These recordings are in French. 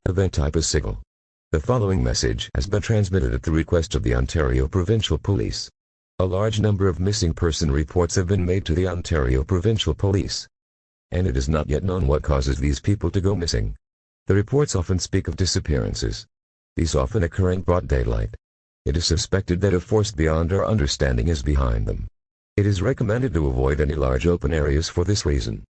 Event type is signal. The following message has been transmitted at the request of the Ontario Provincial Police. A large number of missing person reports have been made to the Ontario Provincial Police, and it is not yet known what causes these people to go missing. The reports often speak of disappearances. These often occur in broad daylight. It is suspected that a force beyond our understanding is behind them. It is recommended to avoid any large open areas for this reason.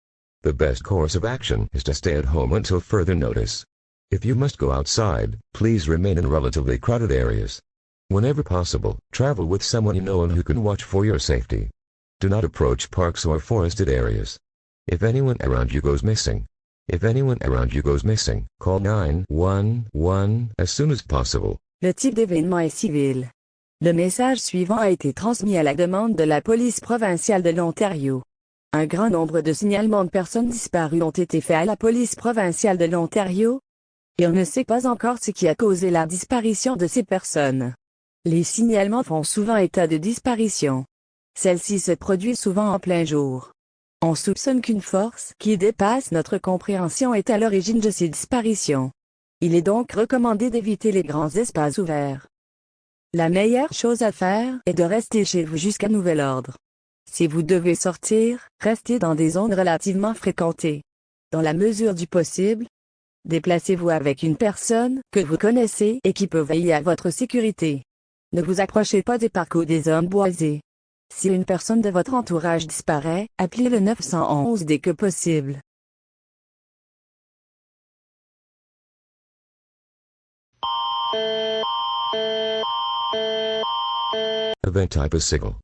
The best course of action is to stay at home until further notice. If you must go outside, please remain in relatively crowded areas. Whenever possible, travel with someone you know and who can watch for your safety. Do not approach parks or forested areas. If anyone around you goes missing, call 911 as soon as possible. Le type d'événement est civil. Le message suivant a été transmis à la demande de la police provinciale de l'Ontario. Un grand nombre de signalements de personnes disparues ont été faits à la police provinciale de l'Ontario, et on ne sait pas encore ce qui a causé la disparition de ces personnes. Les signalements font souvent état de disparition. Celle-ci se produit souvent en plein jour. On soupçonne qu'une force qui dépasse notre compréhension est à l'origine de ces disparitions. Il est donc recommandé d'éviter les grands espaces ouverts. La meilleure chose à faire est de rester chez vous jusqu'à nouvel ordre. Si vous devez sortir, restez dans des zones relativement fréquentées. Dans la mesure du possible, déplacez-vous avec une personne que vous connaissez et qui peut veiller à votre sécurité. Ne vous approchez pas des parcs ou des zones boisées. Si une personne de votre entourage disparaît, appelez le 911 dès que possible. Event type is signal.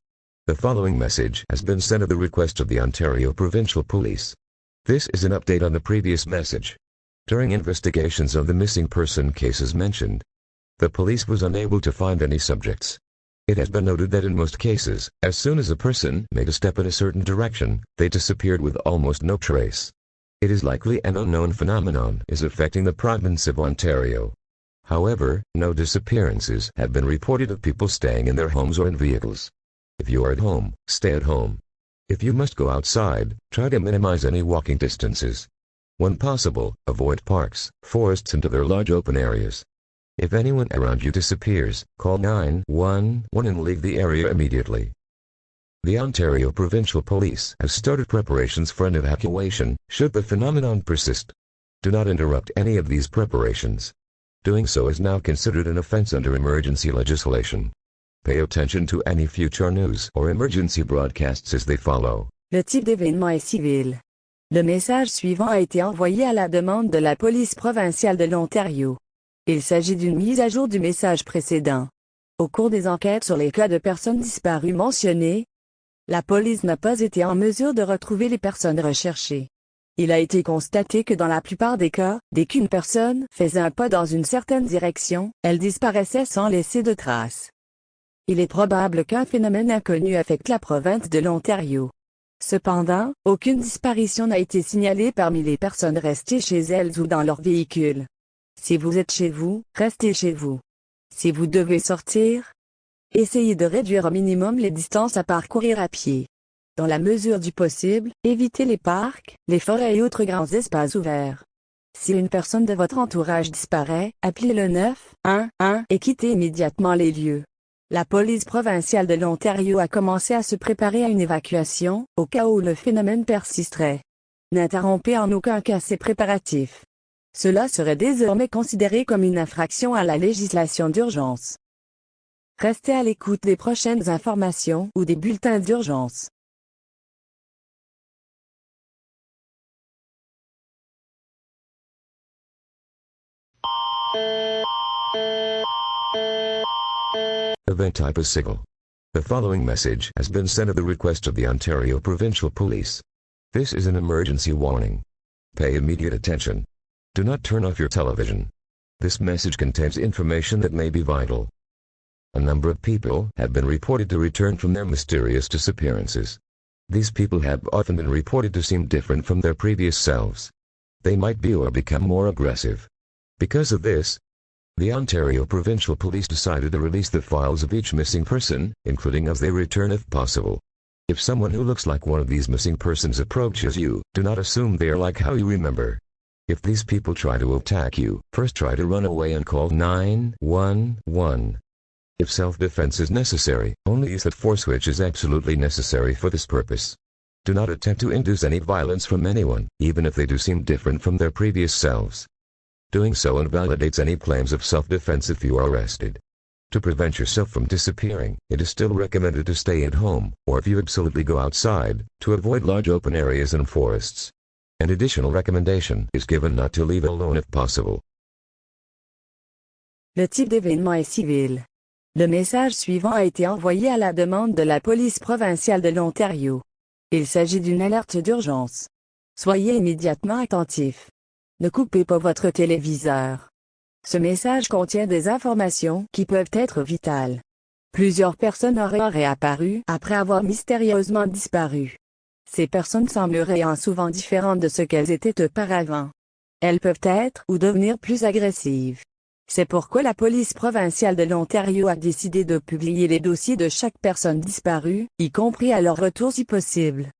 The following message has been sent at the request of the Ontario Provincial Police. This is an update on the previous message. During investigations of the missing person cases mentioned, the police was unable to find any subjects. It has been noted that in most cases, as soon as a person made a step in a certain direction, they disappeared with almost no trace. It is likely an unknown phenomenon is affecting the province of Ontario. However, no disappearances have been reported of people staying in their homes or in vehicles. If you are at home, stay at home. If you must go outside, try to minimize any walking distances. When possible, avoid parks, forests and other large open areas. If anyone around you disappears, call 911 and leave the area immediately. The Ontario Provincial Police has started preparations for an evacuation, should the phenomenon persist. Do not interrupt any of these preparations. Doing so is now considered an offense under emergency legislation. Pay attention to any future news or emergency broadcasts as they follow. Le type d'événement est civil. Le message suivant a été envoyé à la demande de la police provinciale de l'Ontario. Il s'agit d'une mise à jour du message précédent. Au cours des enquêtes sur les cas de personnes disparues mentionnés, la police n'a pas été en mesure de retrouver les personnes recherchées. Il a été constaté que dans la plupart des cas, dès qu'une personne faisait un pas dans une certaine direction, elle disparaissait sans laisser de traces. Il est probable qu'un phénomène inconnu affecte la province de l'Ontario. Cependant, aucune disparition n'a été signalée parmi les personnes restées chez elles ou dans leur véhicule. Si vous êtes chez vous, restez chez vous. Si vous devez sortir, essayez de réduire au minimum les distances à parcourir à pied. Dans la mesure du possible, évitez les parcs, les forêts et autres grands espaces ouverts. Si une personne de votre entourage disparaît, appelez le 911 et quittez immédiatement les lieux. La police provinciale de l'Ontario a commencé à se préparer à une évacuation, au cas où le phénomène persisterait. N'interrompez en aucun cas ces préparatifs. Cela serait désormais considéré comme une infraction à la législation d'urgence. Restez à l'écoute des prochaines informations ou des bulletins d'urgence. Event type is signal. The following message has been sent at the request of the Ontario Provincial Police. This is an emergency warning. Pay immediate attention. Do not turn off your television. This message contains information that may be vital. A number of people have been reported to return from their mysterious disappearances. These people have often been reported to seem different from their previous selves. They might be or become more aggressive. Because of this, the Ontario Provincial Police decided to release the files of each missing person, including as they return if possible. If someone who looks like one of these missing persons approaches you, do not assume they are like how you remember. If these people try to attack you, first try to run away and call 911. If self-defense is necessary, only use that force which is absolutely necessary for this purpose. Do not attempt to induce any violence from anyone, even if they do seem different from their previous selves. Doing so invalidates any claims of self-defense if you are arrested. To prevent yourself from disappearing, it is still recommended to stay at home, or if you absolutely go outside, to avoid large open areas and forests. An additional recommendation is given not to leave alone if possible. Le type d'événement est civil. Le message suivant a été envoyé à la demande de la police provinciale de l'Ontario. Il s'agit d'une alerte d'urgence. Soyez immédiatement attentif. Ne coupez pas votre téléviseur. Ce message contient des informations qui peuvent être vitales. Plusieurs personnes auraient réapparu après avoir mystérieusement disparu. Ces personnes sembleraient souvent différentes de ce qu'elles étaient auparavant. Elles peuvent être ou devenir plus agressives. C'est pourquoi la police provinciale de l'Ontario a décidé de publier les dossiers de chaque personne disparue, y compris à leur retour si possible.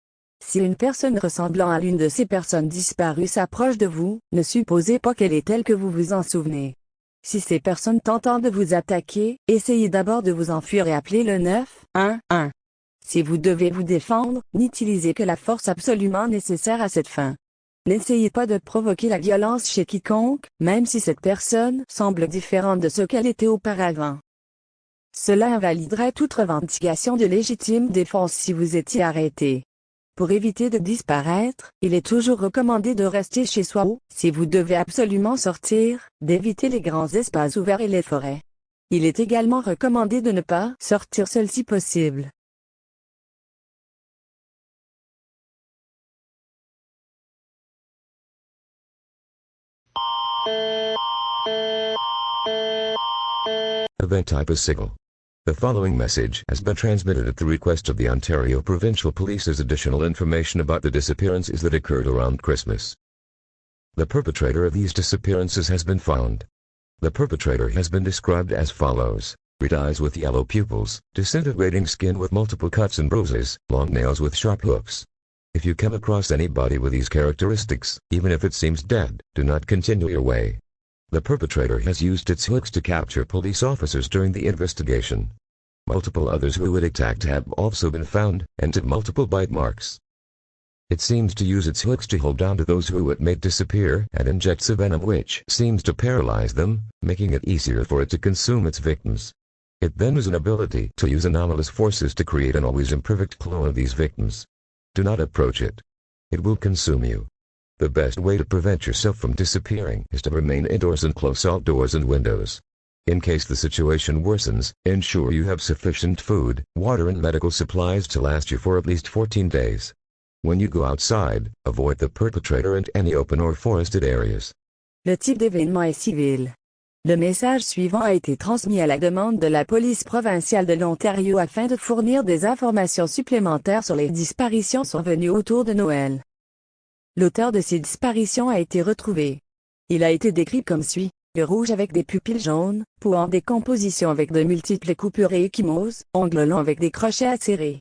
Si une personne ressemblant à l'une de ces personnes disparues s'approche de vous, ne supposez pas qu'elle est telle que vous vous en souvenez. Si ces personnes tentent de vous attaquer, essayez d'abord de vous enfuir et appelez le 911. Si vous devez vous défendre, n'utilisez que la force absolument nécessaire à cette fin. N'essayez pas de provoquer la violence chez quiconque, même si cette personne semble différente de ce qu'elle était auparavant. Cela invaliderait toute revendication de légitime défense si vous étiez arrêté. Pour éviter de disparaître, il est toujours recommandé de rester chez soi ou, si vous devez absolument sortir, d'éviter les grands espaces ouverts et les forêts. Il est également recommandé de ne pas sortir seul si possible. Event type is signal. The following message has been transmitted at the request of the Ontario Provincial Police as additional information about the disappearances that occurred around Christmas. The perpetrator of these disappearances has been found. The perpetrator has been described as follows: red eyes with yellow pupils, disintegrating skin with multiple cuts and bruises, long nails with sharp hooks. If you come across anybody with these characteristics, even if it seems dead, do not continue your way. The perpetrator has used its hooks to capture police officers during the investigation. Multiple others who it attacked have also been found, and have multiple bite marks. It seems to use its hooks to hold on to those who it made disappear and injects a venom which seems to paralyze them, making it easier for it to consume its victims. It then has an ability to use anomalous forces to create an always imperfect clone of these victims. Do not approach it. It will consume you. The best way to prevent yourself from disappearing is to remain indoors and close all doors and windows. In case the situation worsens, ensure you have sufficient food, water and medical supplies to last you for at least 14 days. When you go outside, avoid the perpetrator and any open or forested areas. Le type d'événement est civil. Le message suivant a été transmis à la demande de la police provinciale de l'Ontario afin de fournir des informations supplémentaires sur les disparitions survenues autour de Noël. L'auteur de ces disparitions a été retrouvé. Il a été décrit comme suit: le rouge avec des pupilles jaunes, peau en décomposition avec de multiples coupures et ecchymoses, ongles longs avec des crochets acérés.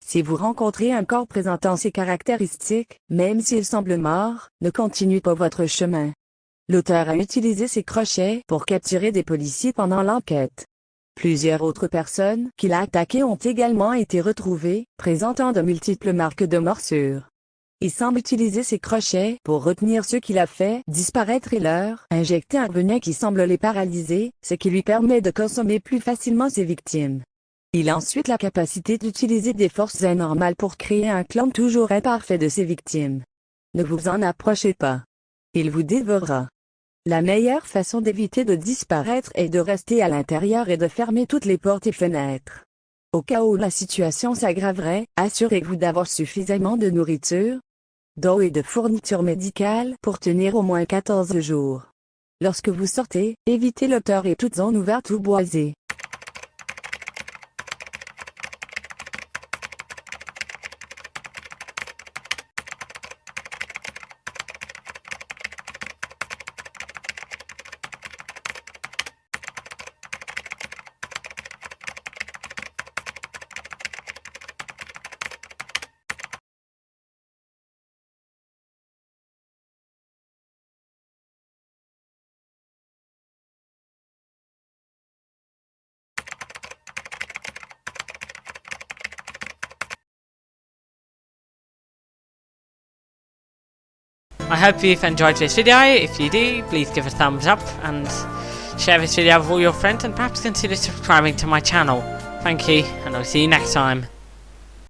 Si vous rencontrez un corps présentant ces caractéristiques, même s'il semble mort, ne continuez pas votre chemin. L'auteur a utilisé ces crochets pour capturer des policiers pendant l'enquête. Plusieurs autres personnes qu'il a attaquées ont également été retrouvées, présentant de multiples marques de morsures. Il semble utiliser ces crochets pour retenir ceux qu'il a fait disparaître et leur injecter un venin qui semble les paralyser, ce qui lui permet de consommer plus facilement ses victimes. Il a ensuite la capacité d'utiliser des forces anormales pour créer un clone toujours imparfait de ses victimes. Ne vous en approchez pas. Il vous dévorera. La meilleure façon d'éviter de disparaître est de rester à l'intérieur et de fermer toutes les portes et fenêtres. Au cas où la situation s'aggraverait, assurez-vous d'avoir suffisamment de nourriture, d'eau et de fournitures médicales pour tenir au moins 14 jours. Lorsque vous sortez, évitez l'auteur et toute zone ouverte ou boisée. I hope you've enjoyed this video. If you do, please give a thumbs up and share this video with all your friends, and perhaps consider subscribing to my channel. Thank you, and I'll see you next time.